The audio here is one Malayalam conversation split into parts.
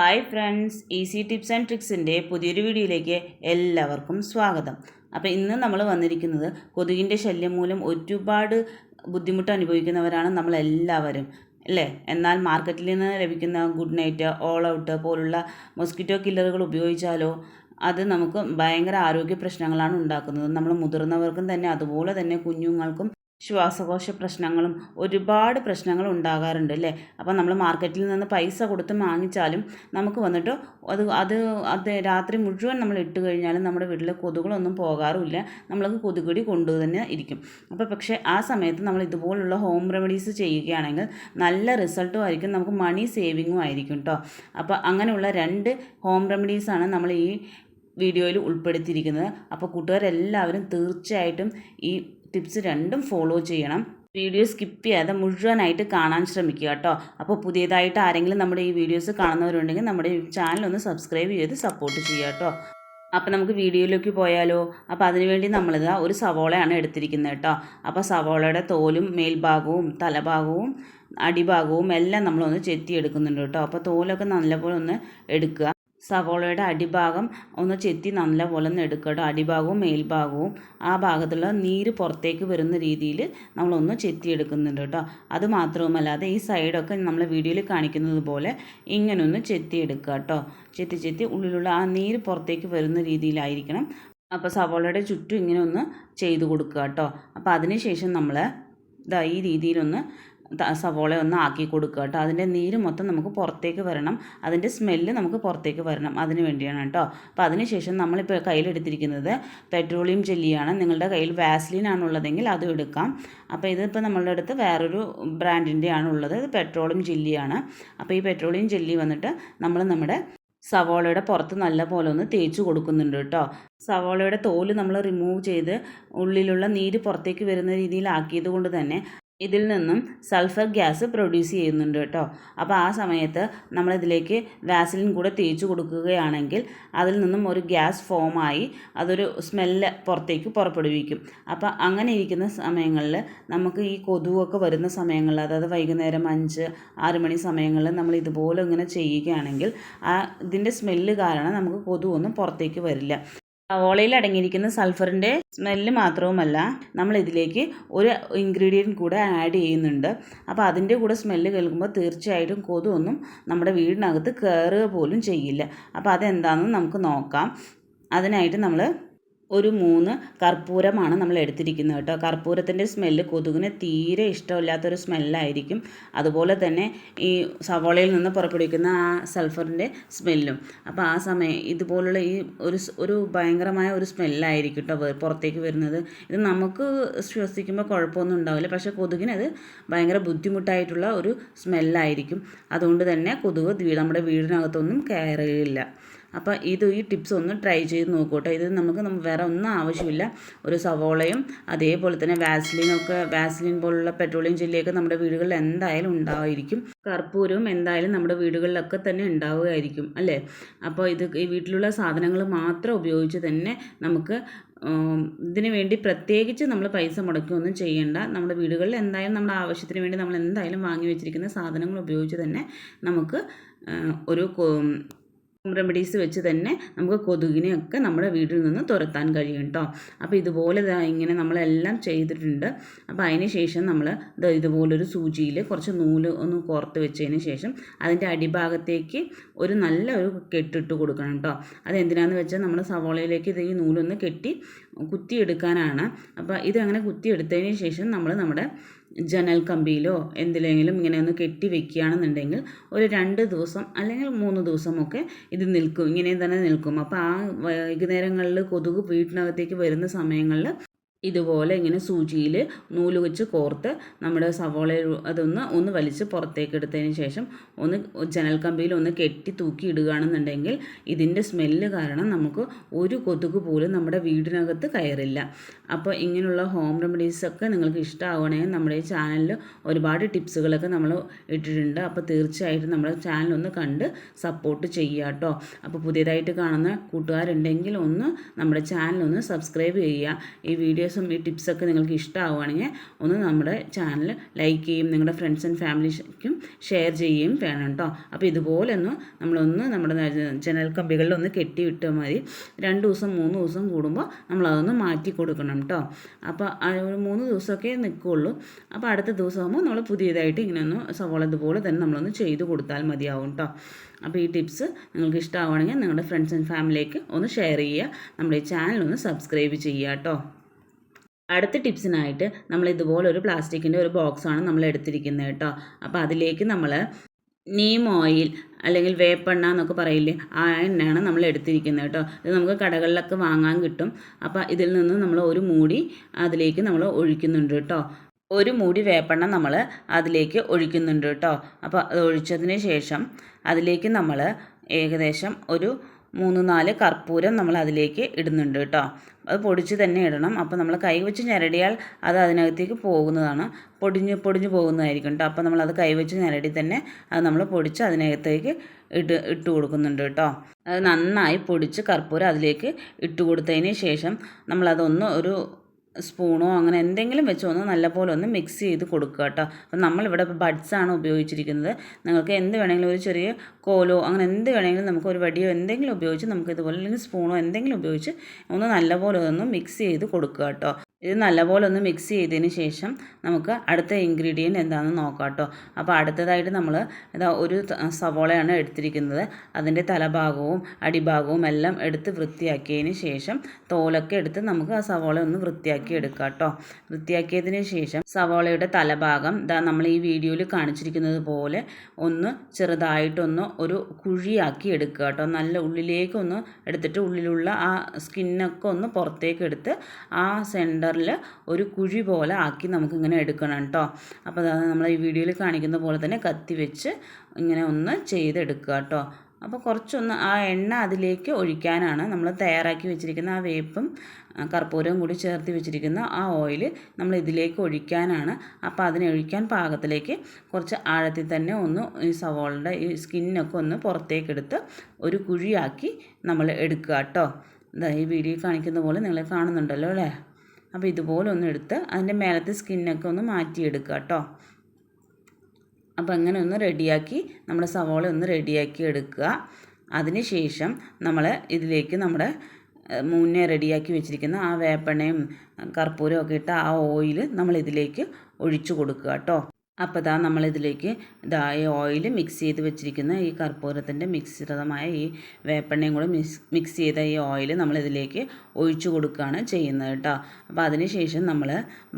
Hi friends, easy tips and ട്രിക്സിൻ്റെ പുതിയൊരു വീഡിയോയിലേക്ക് എല്ലാവർക്കും സ്വാഗതം. അപ്പോൾ ഇന്ന് നമ്മൾ വന്നിരിക്കുന്നത് കൊതുകിൻ്റെ ശല്യം മൂലം ഒരുപാട് ബുദ്ധിമുട്ട് അനുഭവിക്കുന്നവരാണ് നമ്മളെല്ലാവരും അല്ലേ. എന്നാൽ മാർക്കറ്റിൽ നിന്ന് ലഭിക്കുന്ന ഗുഡ് നൈറ്റ്, ഓൾ ഔട്ട് പോലുള്ള മൊസ്കിറ്റോ കില്ലറുകൾ ഉപയോഗിച്ചാലോ അത് നമുക്ക് ഭയങ്കര ആരോഗ്യ പ്രശ്നങ്ങളാണ് ഉണ്ടാക്കുന്നത്. നമ്മൾ മുതിർന്നവർക്കും തന്നെ അതുപോലെ തന്നെ കുഞ്ഞുങ്ങൾക്കും ശ്വാസകോശ പ്രശ്നങ്ങളും ഒരുപാട് പ്രശ്നങ്ങൾ ഉണ്ടാകാറുണ്ട് അല്ലേ. അപ്പോൾ നമ്മൾ മാർക്കറ്റിൽ നിന്ന് പൈസ കൊടുത്ത് വാങ്ങിച്ചാലും നമുക്ക് വന്നിട്ട് അത് രാത്രി മുഴുവൻ നമ്മൾ ഇട്ട് കഴിഞ്ഞാലും നമ്മുടെ വീട്ടിലെ കൊതുകുകളൊന്നും പോകാറുമില്ല. നമ്മൾക്ക് കൊതുകുകടി കൊണ്ടു തന്നെ ഇരിക്കും. അപ്പോൾ പക്ഷേ ആ സമയത്ത് നമ്മൾ ഇതുപോലുള്ള ഹോം റെമഡീസ് ചെയ്യുകയാണെങ്കിൽ നല്ല റിസൾട്ടും ആയിരിക്കും, നമുക്ക് മണി സേവിങ്ങും ആയിരിക്കും കേട്ടോ. അപ്പോൾ അങ്ങനെയുള്ള 2 ഹോം റെമഡീസാണ് നമ്മൾ ഈ വീഡിയോയിൽ ഉൾപ്പെടുത്തിയിരിക്കുന്നത്. അപ്പോൾ കൂട്ടുകാരെല്ലാവരും തീർച്ചയായിട്ടും ഈ ടിപ്സ് 2ഉം ഫോളോ ചെയ്യണം. വീഡിയോ സ്കിപ്പ് ചെയ്യാതെ മുഴുവനായിട്ട് കാണാൻ ശ്രമിക്കുക കേട്ടോ. അപ്പോൾ പുതിയതായിട്ട് ആരെങ്കിലും നമ്മുടെ ഈ വീഡിയോസ് കാണുന്നവരുണ്ടെങ്കിൽ നമ്മുടെ ചാനൽ ഒന്ന് സബ്സ്ക്രൈബ് ചെയ്ത് സപ്പോർട്ട് ചെയ്യുക കേട്ടോ. അപ്പോൾ നമുക്ക് വീഡിയോയിലേക്ക് പോയാലോ. അപ്പോൾ അതിനുവേണ്ടി നമ്മളിതാ ഒരു സവോളയാണ് എടുത്തിരിക്കുന്നത് കേട്ടോ. അപ്പോൾ സവോളയുടെ തോലും മേൽഭാഗവും തലഭാഗവും അടിഭാഗവും എല്ലാം നമ്മളൊന്ന് ചെത്തിയെടുക്കുന്നുണ്ട് കേട്ടോ. അപ്പോൾ തോലൊക്കെ നല്ലപോലെ ഒന്ന് എടുക്കുക. സവോളയുടെ അടിഭാഗം ഒന്ന് ചെത്തി നല്ലപോലെ ഒന്ന് എടുക്കുക കേട്ടോ. അടിഭാഗവും മേൽഭാഗവും ആ ഭാഗത്തുള്ള നീര് പുറത്തേക്ക് വരുന്ന രീതിയിൽ നമ്മളൊന്ന് ചെത്തിയെടുക്കുന്നുണ്ട് കേട്ടോ. അത് മാത്രവുമല്ലാതെ ഈ സൈഡൊക്കെ നമ്മൾ വീഡിയോയിൽ കാണിക്കുന്നത് പോലെ ഇങ്ങനെ ഒന്ന് ചെത്തിയെടുക്കുക കേട്ടോ. ചെത്തി ഉള്ളിലുള്ള ആ നീര് പുറത്തേക്ക് വരുന്ന രീതിയിലായിരിക്കണം. അപ്പോൾ സവോളയുടെ ചുറ്റും ഇങ്ങനെ ഒന്ന് ചെയ്ത് കൊടുക്കുക കേട്ടോ. അപ്പോൾ അതിന് ശേഷം നമ്മൾ ഈ രീതിയിലൊന്ന് സവോള ഒന്ന് ആക്കി കൊടുക്കുക കേട്ടോ. അതിൻ്റെ നീര് മൊത്തം നമുക്ക് പുറത്തേക്ക് വരണം, അതിൻ്റെ സ്മെല്ല് നമുക്ക് പുറത്തേക്ക് വരണം, അതിന് വേണ്ടിയാണ് കേട്ടോ. അപ്പോൾ അതിനുശേഷം നമ്മളിപ്പോൾ കയ്യിലെടുത്തിരിക്കുന്നത് പെട്രോളിയം ജെല്ലിയാണ്. നിങ്ങളുടെ കയ്യിൽ വാസ്ലിൻ ആണുള്ളതെങ്കിൽ അതും എടുക്കാം. അപ്പോൾ ഇതിപ്പോൾ നമ്മളുടെ അടുത്ത് വേറൊരു ബ്രാൻഡിൻ്റെ ആണുള്ളത്, ഇത് പെട്രോളിയം ജെല്ലിയാണ്. അപ്പോൾ ഈ പെട്രോളിയം ജെല്ലി വന്നിട്ട് നമ്മുടെ സവോളയുടെ പുറത്ത് നല്ല പോലെ ഒന്ന് തേച്ച് കൊടുക്കുന്നുണ്ട് കേട്ടോ. സവോളയുടെ തോല് നമ്മൾ റിമൂവ് ചെയ്ത് ഉള്ളിലുള്ള നീര് പുറത്തേക്ക് വരുന്ന രീതിയിലാക്കിയത് കൊണ്ട് തന്നെ ഇതിൽ നിന്നും സൾഫർ ഗ്യാസ് പ്രൊഡ്യൂസ് ചെയ്യുന്നുണ്ട് കേട്ടോ. അപ്പോൾ ആ സമയത്ത് നമ്മളിതിലേക്ക് വാസലിൻ കൂടെ തേച്ച് കൊടുക്കുകയാണെങ്കിൽ അതിൽ നിന്നും ഒരു ഗ്യാസ് ഫോമായി അതൊരു സ്മെല്ല് പുറത്തേക്ക് പുറപ്പെടുവിക്കും. അപ്പോൾ അങ്ങനെ ഇരിക്കുന്ന സമയങ്ങളിൽ നമുക്ക് ഈ കൊതുകൊക്കെ വരുന്ന സമയങ്ങളിൽ, അതായത് വൈകുന്നേരം 5-6 മണി സമയങ്ങളിൽ നമ്മൾ ഇതുപോലെ ഇങ്ങനെ ചെയ്യുകയാണെങ്കിൽ ഇതിൻ്റെ സ്മെല്ല് കാരണം നമുക്ക് കൊതുകൊന്നും പുറത്തേക്ക് വരില്ല. സവോളയിൽ അടങ്ങിയിരിക്കുന്ന സൾഫറിൻ്റെ സ്മെല്ല് മാത്രവുമല്ല, നമ്മൾ ഇതിലേക്ക് ഒരു ഇൻഗ്രീഡിയൻറ്റ് കൂടെ ആഡ് ചെയ്യുന്നുണ്ട്. അപ്പോൾ അതിൻ്റെ കൂടെ സ്മെല്ല് കേൾക്കുമ്പോൾ തീർച്ചയായിട്ടും കൊതുകൊന്നും നമ്മുടെ വീടിനകത്ത് കയറുക പോലും ചെയ്യില്ല. അപ്പോൾ അതെന്താണെന്ന് നമുക്ക് നോക്കാം. അതിനായിട്ട് നമ്മൾ ഒരു 3 കർപ്പൂരമാണ് നമ്മൾ എടുത്തിരിക്കുന്നത് കേട്ടോ. കർപ്പൂരത്തിൻ്റെ സ്മെല്ല് കൊതുകിന് തീരെ ഇഷ്ടമില്ലാത്തൊരു സ്മെല്ലായിരിക്കും. അതുപോലെ തന്നെ ഈ സവോളയിൽ നിന്ന് പുറപ്പെടുവിക്കുന്ന ആ സൾഫറിൻ്റെ സ്മെല്ലും. അപ്പോൾ ആ സമയം ഇതുപോലുള്ള ഈ ഒരു ഭയങ്കരമായ ഒരു സ്മെല്ലായിരിക്കും കേട്ടോ പുറത്തേക്ക് വരുന്നത്. ഇത് നമുക്ക് ശ്വസിക്കുമ്പോൾ കുഴപ്പമൊന്നും ഉണ്ടാവില്ല, പക്ഷേ കൊതുകിനത് ഭയങ്കര ബുദ്ധിമുട്ടായിട്ടുള്ള ഒരു സ്മെല്ലായിരിക്കും. അതുകൊണ്ട് തന്നെ കൊതുക് നമ്മുടെ വീടിനകത്തൊന്നും കയറുകയില്ല. അപ്പോൾ ഈ ടിപ്സ് ഒന്ന് ട്രൈ ചെയ്ത് നോക്കൂട്ടോ. ഇത് നമുക്ക് വേറെ ഒന്നും ആവശ്യമില്ല. ഒരു സവോളയും അതേപോലെ തന്നെ വാസ്ലിൻ പോലുള്ള പെട്രോളിയം ജെല്ലിയൊക്കെ നമ്മുടെ വീടുകളിൽ എന്തായാലും ഉണ്ടാവുമായിരിക്കും. കർപ്പൂരവും എന്തായാലും നമ്മുടെ വീടുകളിലൊക്കെ തന്നെ ഉണ്ടാവുകയായിരിക്കും അല്ലേ. അപ്പോൾ ഈ വീട്ടിലുള്ള സാധനങ്ങൾ മാത്രം ഉപയോഗിച്ച് തന്നെ നമുക്ക് ഇതിന് വേണ്ടി പ്രത്യേകിച്ച് നമ്മൾ പൈസ മുടക്കുകയൊന്നും ചെയ്യേണ്ട. നമ്മുടെ വീടുകളിൽ എന്തായാലും നമ്മുടെ ആവശ്യത്തിന് വേണ്ടി നമ്മൾ എന്തായാലും വാങ്ങി വെച്ചിരിക്കുന്ന സാധനങ്ങൾ ഉപയോഗിച്ച് തന്നെ നമുക്ക് ഒരു ഹോം റെമഡീസ് വെച്ച് തന്നെ നമുക്ക് കൊതുകിനെയൊക്കെ നമ്മുടെ വീട്ടിൽ നിന്ന് തുരത്താൻ കഴിയും കേട്ടോ. അപ്പോൾ ഇതുപോലെ ഇങ്ങനെ നമ്മളെല്ലാം ചെയ്തിട്ടുണ്ട്. അപ്പോൾ അതിന് ശേഷം നമ്മൾ ഇതുപോലൊരു സൂചിയിൽ കുറച്ച് നൂല് ഒന്ന് കോർത്ത് വെച്ചതിന് ശേഷം അതിൻ്റെ അടിഭാഗത്തേക്ക് ഒരു നല്ല ഒരു കെട്ടിട്ട് കൊടുക്കണം കേട്ടോ. അതെന്തിനാന്ന് വെച്ചാൽ നമ്മൾ സവോളയിലേക്ക് ഈ നൂലൊന്ന് കുത്തിയെടുക്കാനാണ്. അപ്പോൾ ഇതങ്ങനെ കുത്തിയെടുത്തതിന് ശേഷം നമ്മുടെ ജനൽ കമ്പിയിലോ എന്തിലെങ്കിലും ഇങ്ങനെ ഒന്ന് കെട്ടി വെക്കുകയാണെന്നുണ്ടെങ്കിൽ ഒരു 2 ദിവസം അല്ലെങ്കിൽ 3 ദിവസമൊക്കെ ഇത് നിൽക്കും, ഇങ്ങനെ തന്നെ നിൽക്കും. അപ്പോൾ ആ വൈകുന്നേരങ്ങളിൽ കൊതുക് വീട്ടിനകത്തേക്ക് വരുന്ന സമയങ്ങളിൽ ഇതുപോലെ ഇങ്ങനെ സൂചിയിൽ നൂല് വെച്ച് കോർത്ത് നമ്മുടെ സവോളയിൽ ഒന്ന് വലിച്ച് പുറത്തേക്ക് എടുത്തതിന് ശേഷം ഒന്ന് ജനൽ കമ്പിയിൽ ഒന്ന് കെട്ടി തൂക്കി ഇടുകയാണെന്നുണ്ടെങ്കിൽ ഇതിൻ്റെ സ്മെല്ല് കാരണം നമുക്ക് ഒരു കൊതുക് പോലും നമ്മുടെ വീടിനകത്ത് കയറില്ല. അപ്പോൾ ഇങ്ങനെയുള്ള ഹോം റെമഡീസൊക്കെ നിങ്ങൾക്ക് ഇഷ്ടമാവുകയാണെങ്കിൽ നമ്മുടെ ഈ ചാനലിൽ ഒരുപാട് ടിപ്സുകളൊക്കെ നമ്മൾ ഇട്ടിട്ടുണ്ട്. അപ്പോൾ തീർച്ചയായിട്ടും നമ്മുടെ ചാനലൊന്ന് കണ്ട് സപ്പോർട്ട് ചെയ്യുക കേട്ടോ. അപ്പോൾ പുതിയതായിട്ട് കാണുന്ന കൂട്ടുകാരുണ്ടെങ്കിൽ ഒന്ന് നമ്മുടെ ചാനലൊന്ന് സബ്സ്ക്രൈബ് ചെയ്യുക. ഈ വീഡിയോ വീഡിയോസും ഈ ടിപ്സൊക്കെ നിങ്ങൾക്ക് ഇഷ്ടമാവുകയാണെങ്കിൽ ഒന്ന് നമ്മുടെ ചാനൽ ലൈക്ക് ചെയ്യും, നിങ്ങളുടെ ഫ്രണ്ട്സ് ആൻഡ് ഫാമിലിക്കും ഷെയർ ചെയ്യുകയും വേണം കേട്ടോ. അപ്പോൾ ഇതുപോലെ നമ്മളൊന്ന് നമ്മുടെ ജനൽ കമ്പികളിൽ ഒന്ന് കെട്ടിവിട്ടാൽ മതി. 2 ദിവസം 3 ദിവസം കൂടുമ്പോൾ നമ്മളതൊന്ന് മാറ്റി കൊടുക്കണം കേട്ടോ. അപ്പോൾ ഒരു 3 ദിവസമൊക്കെ നിൽക്കുകയുള്ളൂ. അപ്പോൾ അടുത്ത ദിവസമാകുമ്പോൾ നമ്മൾ പുതിയതായിട്ട് ഇങ്ങനെ ഒന്ന് സവോള ഇതുപോലെ തന്നെ നമ്മളൊന്ന് ചെയ്ത് കൊടുത്താൽ മതിയാവും കേട്ടോ. അപ്പോൾ ഈ ടിപ്സ് നിങ്ങൾക്ക് ഇഷ്ടമാവുകയാണെങ്കിൽ നിങ്ങളുടെ ഫ്രണ്ട്സ് ആൻഡ് ഫാമിലിക്ക് ഒന്ന് ഷെയർ ചെയ്യുക, നമ്മുടെ ഈ ചാനൽ ഒന്ന് സബ്സ്ക്രൈബ് ചെയ്യുക കേട്ടോ. അടുത്ത ടിപ്സിനായിട്ട് നമ്മൾ ഇതുപോലെ ഒരു പ്ലാസ്റ്റിക്കിൻ്റെ ഒരു ബോക്സാണ് നമ്മൾ എടുത്തിരിക്കുന്നത് കേട്ടോ. അപ്പോൾ അതിലേക്ക് നമ്മൾ നീം ഓയിൽ അല്ലെങ്കിൽ വേപ്പെണ്ണ എന്നൊക്കെ പറയില്ലേ, ആ എണ്ണയാണ് നമ്മൾ എടുത്തിരിക്കുന്നത് കേട്ടോ. ഇത് നമുക്ക് കടകളിലൊക്കെ വാങ്ങാൻ കിട്ടും. അപ്പോൾ ഇതിൽ നിന്ന് നമ്മൾ ഒരു മൂടി അതിലേക്ക് നമ്മൾ ഒഴിക്കുന്നുണ്ട് കേട്ടോ. ഒരു മൂടി വേപ്പെണ്ണ നമ്മൾ അതിലേക്ക് ഒഴിക്കുന്നുണ്ട് കേട്ടോ. അപ്പോൾ അത് ഒഴിച്ചതിന് ശേഷം അതിലേക്ക് നമ്മൾ ഏകദേശം ഒരു 3-4 കർപ്പൂരം നമ്മൾ അതിലേക്ക് ഇടുന്നുണ്ട് കേട്ടോ. അത് പൊടിച്ച് തന്നെ ഇടണം. അപ്പോൾ നമ്മൾ കൈ വെച്ച് ഞെരടിയാൽ അത് അതിനകത്തേക്ക് പോകുന്നതാണ്, പൊടിഞ്ഞു പോകുന്നതായിരിക്കും കേട്ടോ. അപ്പോൾ നമ്മളത് കൈ വെച്ച് ഞെരടി തന്നെ അത് നമ്മൾ പൊടിച്ച് അതിനകത്തേക്ക് ഇട്ട് കൊടുക്കുന്നുണ്ട് കേട്ടോ. അത് നന്നായി പൊടിച്ച് കർപ്പൂരം അതിലേക്ക് ഇട്ട് കൊടുത്തതിന് ശേഷം നമ്മളതൊന്ന് ഒരു സ്പൂണോ അങ്ങനെ എന്തെങ്കിലും വെച്ച് നല്ലപോലെ ഒന്ന് മിക്സ് ചെയ്ത് കൊടുക്കുക കേട്ടോ. അപ്പം നമ്മളിവിടെ ബഡ്സാണ് ഉപയോഗിച്ചിരിക്കുന്നത്. നിങ്ങൾക്ക് എന്ത് വേണമെങ്കിലും ഒരു ചെറിയ കോലോ അങ്ങനെ എന്ത് വേണമെങ്കിലും നമുക്ക് ഒരു വടിയോ എന്തെങ്കിലും ഉപയോഗിച്ച് നമുക്ക് ഇതുപോലെ അല്ലെങ്കിൽ സ്പൂണോ എന്തെങ്കിലും ഉപയോഗിച്ച് നല്ലപോലെ ഒന്ന് മിക്സ് ചെയ്ത് കൊടുക്കുക കേട്ടോ. ഇത് നല്ലപോലെ ഒന്ന് മിക്സ് ചെയ്തതിന് ശേഷം നമുക്ക് അടുത്ത ഇൻഗ്രീഡിയൻറ്റ് എന്താണെന്ന് നോക്കാം കേട്ടോ. അപ്പോൾ അടുത്തതായിട്ട് നമ്മൾ ഒരു സവോളയാണ് എടുത്തിരിക്കുന്നത്. അതിൻ്റെ തലഭാഗവും അടിഭാഗവും എല്ലാം എടുത്ത് വൃത്തിയാക്കിയതിന് ശേഷം തോലൊക്കെ എടുത്ത് നമുക്ക് ആ സവോള ഒന്ന് വൃത്തിയാക്കി എടുക്കാം കേട്ടോ. വൃത്തിയാക്കിയതിന് ശേഷം സവോളയുടെ തലഭാഗം നമ്മൾ ഈ വീഡിയോയിൽ കാണിച്ചിരിക്കുന്നത് പോലെ ഒന്ന് ചെറുതായിട്ടൊന്ന് ഒരു കുഴിയാക്കി എടുക്കുക കേട്ടോ. നല്ല ഉള്ളിലേക്കൊന്ന് എടുത്തിട്ട് ഉള്ളിലുള്ള ആ സ്കിന്നൊക്കെ ഒന്ന് പുറത്തേക്ക് എടുത്ത് ആ സെൻറ്ററിൽ ഒരു കുഴി പോലെ ആക്കി നമുക്കിങ്ങനെ എടുക്കണം കേട്ടോ. അപ്പോൾ നമ്മൾ ഈ വീഡിയോയിൽ കാണിക്കുന്ന പോലെ തന്നെ കത്തി വെച്ച് ഇങ്ങനെ ഒന്ന് ചെയ്തെടുക്കുക കേട്ടോ. അപ്പോൾ കുറച്ചൊന്ന് ആ എണ്ണ അതിലേക്ക് ഒഴിക്കാനാണ് നമ്മൾ തയ്യാറാക്കി വെച്ചിരിക്കുന്ന ആ വേപ്പും കർപ്പൂരവും കൂടി ചേർത്ത് വെച്ചിരിക്കുന്ന ആ ഓയിൽ നമ്മൾ ഇതിലേക്ക് ഒഴിക്കാനാണ്. അപ്പോൾ അതിനെ ഒഴിക്കാൻ പാകത്തിലേക്ക് കുറച്ച് ആഴത്തിൽ തന്നെ ഒന്ന് ഈ സവോളയുടെ ഈ സ്കിന്നൊക്കെ ഒന്ന് പുറത്തേക്കെടുത്ത് ഒരു കുഴിയാക്കി നമ്മൾ എടുക്കുക കേട്ടോ. ഈ വീഡിയോ കാണിക്കുന്ന പോലെ നിങ്ങൾ കാണുന്നുണ്ടല്ലോ അല്ലേ. അപ്പോൾ ഇതുപോലെ ഒന്ന് എടുത്ത് അതിൻ്റെ മേലത്തെ സ്കിന്നൊക്കെ ഒന്ന് മാറ്റിയെടുക്കുക കേട്ടോ. അപ്പോൾ അങ്ങനെ ഒന്ന് റെഡിയാക്കി നമ്മുടെ സവോള ഒന്ന് റെഡിയാക്കി എടുക്കുക. അതിന് ശേഷം നമ്മൾ ഇതിലേക്ക് നമ്മുടെ മുന്നേ റെഡിയാക്കി വെച്ചിരിക്കുന്ന ആ വേപ്പെണ്ണയും കർപ്പൂരവും ഒക്കെ ഇട്ട ആ ഓയിൽ നമ്മൾ ഇതിലേക്ക് ഒഴിച്ചു കൊടുക്കുക കേട്ടോ. അപ്പോൾ നമ്മളിതിലേക്ക് ഈ ഓയിൽ മിക്സ് ചെയ്ത് വെച്ചിരിക്കുന്ന ഈ കർപ്പൂരത്തിൻ്റെ മിശ്രിതമായ ഈ വേപ്പെണ്ണയും കൂടെ മിക്സ് ചെയ്ത ഈ ഓയിൽ നമ്മളിതിലേക്ക് ഒഴിച്ചു കൊടുക്കുകയാണ് ചെയ്യുന്നത് കേട്ടോ. അപ്പോൾ അതിന് ശേഷം നമ്മൾ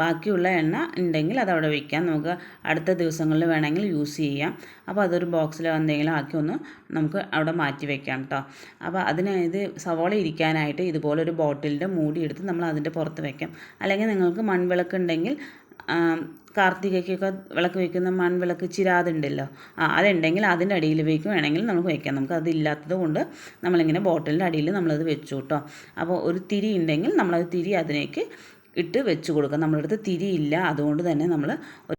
ബാക്കിയുള്ള എണ്ണ ഉണ്ടെങ്കിൽ അതവിടെ വയ്ക്കാം, നമുക്ക് അടുത്ത ദിവസങ്ങളിൽ വേണമെങ്കിൽ യൂസ് ചെയ്യാം. അപ്പോൾ അതൊരു ബോക്സിൽ എന്തെങ്കിലും ആക്കി നമുക്ക് അവിടെ മാറ്റി വയ്ക്കാം കേട്ടോ. അപ്പോൾ ഇത് സവോള ഇരിക്കാനായിട്ട് ഇതുപോലൊരു ബോട്ടിലിൻ്റെ മൂടി എടുത്ത് നമ്മൾ അതിൻ്റെ പുറത്ത് വയ്ക്കാം. അല്ലെങ്കിൽ നിങ്ങൾക്ക് മൺവിളക്ക് ഉണ്ടെങ്കിൽ കാർത്തികയ്ക്കൊക്കെ വിളക്ക് വയ്ക്കുന്ന മൺവിളക്ക് ചിരാതുണ്ടല്ലോ, അതുണ്ടെങ്കിൽ അതിൻ്റെ അടിയിൽ വേണമെങ്കിൽ നമുക്ക് വയ്ക്കാം. നമുക്ക് അതില്ലാത്തത് കൊണ്ട് നമ്മളിങ്ങനെ ബോട്ടിലിൻ്റെ അടിയിൽ നമ്മളത് വെച്ചു കേട്ടോ. അപ്പോൾ ഒരു തിരി ഉണ്ടെങ്കിൽ നമ്മളത് തിരി അതിലേക്ക് ഇട്ട് വെച്ച് കൊടുക്കുക. നമ്മുടെ അടുത്ത് തിരിയില്ല, അതുകൊണ്ട് തന്നെ നമ്മൾ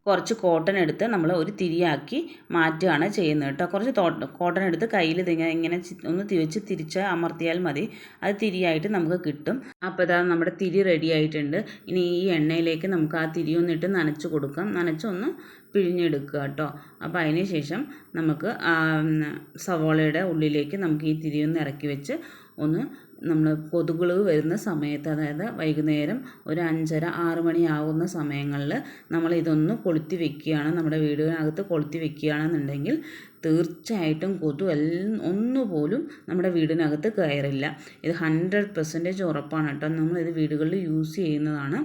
കുറച്ച് കോട്ടൺ എടുത്ത് നമ്മൾ ഒരു തിരിയാക്കി മാറ്റുകയാണ് ചെയ്യുന്നത് കേട്ടോ. കുറച്ച് കോട്ടൺ എടുത്ത് കയ്യിൽ ഇങ്ങനെ ഒന്ന് തിരിച്ച് അമർത്തിയാൽ മതി, അത് തിരിയായിട്ട് നമുക്ക് കിട്ടും. അപ്പോൾ നമ്മുടെ തിരി റെഡി ആയിട്ടുണ്ട്. ഇനി ഈ എണ്ണയിലേക്ക് നമുക്ക് ആ തിരി ഒന്നിട്ട് നനച്ച് കൊടുക്കാം, നനച്ചൊന്ന് പിഴിഞ്ഞെടുക്കുക കേട്ടോ. അപ്പോൾ അതിന് ശേഷം നമുക്ക് സവോളയുടെ ഉള്ളിലേക്ക് നമുക്ക് ഈ തിരി ഒന്ന് ഇറക്കി വെച്ച് നമ്മൾ കൊതുകുകൾ വരുന്ന സമയത്ത്, അതായത് വൈകുന്നേരം ഒരു 5:30-6 മണിയാവുന്ന സമയങ്ങളിൽ നമ്മൾ ഇതൊന്ന് കൊളുത്തി വെക്കുകയാണ്, നമ്മുടെ വീടിനകത്ത് കൊളുത്തി വെക്കുകയാണെന്നുണ്ടെങ്കിൽ തീർച്ചയായിട്ടും ഒന്നുപോലും നമ്മുടെ വീടിനകത്ത് കയറില്ല. ഇത് 100% ഉറപ്പാണ് കേട്ടോ. നമ്മളിത് വീടുകളിൽ യൂസ് ചെയ്യുന്നതാണ്.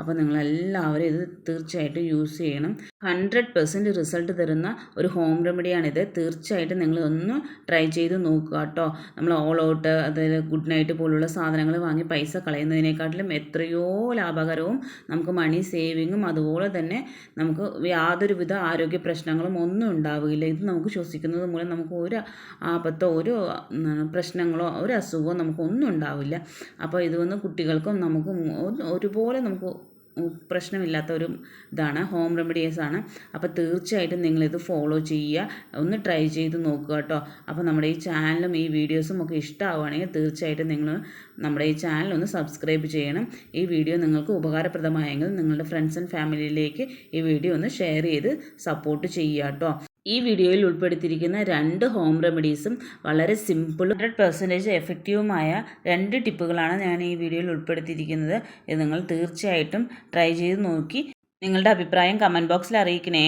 അപ്പോൾ നിങ്ങളെല്ലാവരും ഇത് തീർച്ചയായിട്ടും യൂസ് ചെയ്യണം. 100% റിസൾട്ട് തരുന്ന ഒരു ഹോം റെമഡിയാണിത്. തീർച്ചയായിട്ടും നിങ്ങളൊന്ന് ട്രൈ ചെയ്ത് നോക്കുക കേട്ടോ. നമ്മൾ ഓൾ ഔട്ട്, അതായത് ഗുഡ് നൈറ്റ് പോലുള്ള സാധനങ്ങൾ വാങ്ങി പൈസ കളയുന്നതിനേക്കാട്ടിലും എത്രയോ ലാഭകരവും നമുക്ക് മണി സേവിങ്ങും അതുപോലെ തന്നെ നമുക്ക് യാതൊരുവിധ ആരോഗ്യ പ്രശ്നങ്ങളും ഒന്നും ഉണ്ടാവുകയില്ല. ഇത് നമുക്ക് ശ്വസിക്കുന്നത് മൂലം നമുക്ക് ഒരു ആപത്തോ ഒരു പ്രശ്നങ്ങളോ ഒരു അസുഖമോ നമുക്കൊന്നും ഉണ്ടാവില്ല. അപ്പോൾ ഇത് കുട്ടികൾക്കും നമുക്കും ഒരുപോലെ നമുക്ക് പ്രശ്നമില്ലാത്ത ഒരു ഇതാണ്, ഹോം റെമഡീസാണ്. അപ്പോൾ തീർച്ചയായിട്ടും നിങ്ങളിത് ഫോളോ ചെയ്യുക, ഒന്ന് ട്രൈ ചെയ്ത് നോക്കുക കേട്ടോ. അപ്പോൾ നമ്മുടെ ഈ ചാനലും ഈ വീഡിയോസും ഒക്കെ ഇഷ്ടമാവുകയാണെങ്കിൽ തീർച്ചയായിട്ടും നിങ്ങൾ നമ്മുടെ ഈ ചാനലൊന്ന് സബ്സ്ക്രൈബ് ചെയ്യണം. ഈ വീഡിയോ നിങ്ങൾക്ക് ഉപകാരപ്രദമായെങ്കിൽ നിങ്ങളുടെ ഫ്രണ്ട്സ് ആൻഡ് ഫാമിലിയിലേക്ക് ഈ വീഡിയോ ഒന്ന് ഷെയർ ചെയ്ത് സപ്പോർട്ട് ചെയ്യുക കേട്ടോ. ഈ വീഡിയോയിൽ ഉൾപ്പെടുത്തിയിരിക്കുന്ന 2 ഹോം റെമഡീസും വളരെ സിമ്പിളും 100% എഫക്റ്റീവുമായ 2 ടിപ്പുകളാണ് ഞാൻ ഈ വീഡിയോയിൽ ഉൾപ്പെടുത്തിയിരിക്കുന്നത്. ഇത് നിങ്ങൾ തീർച്ചയായിട്ടും ട്രൈ ചെയ്ത് നോക്കി നിങ്ങളുടെ അഭിപ്രായം കമൻറ്റ് ബോക്സിൽ അറിയിക്കണേ.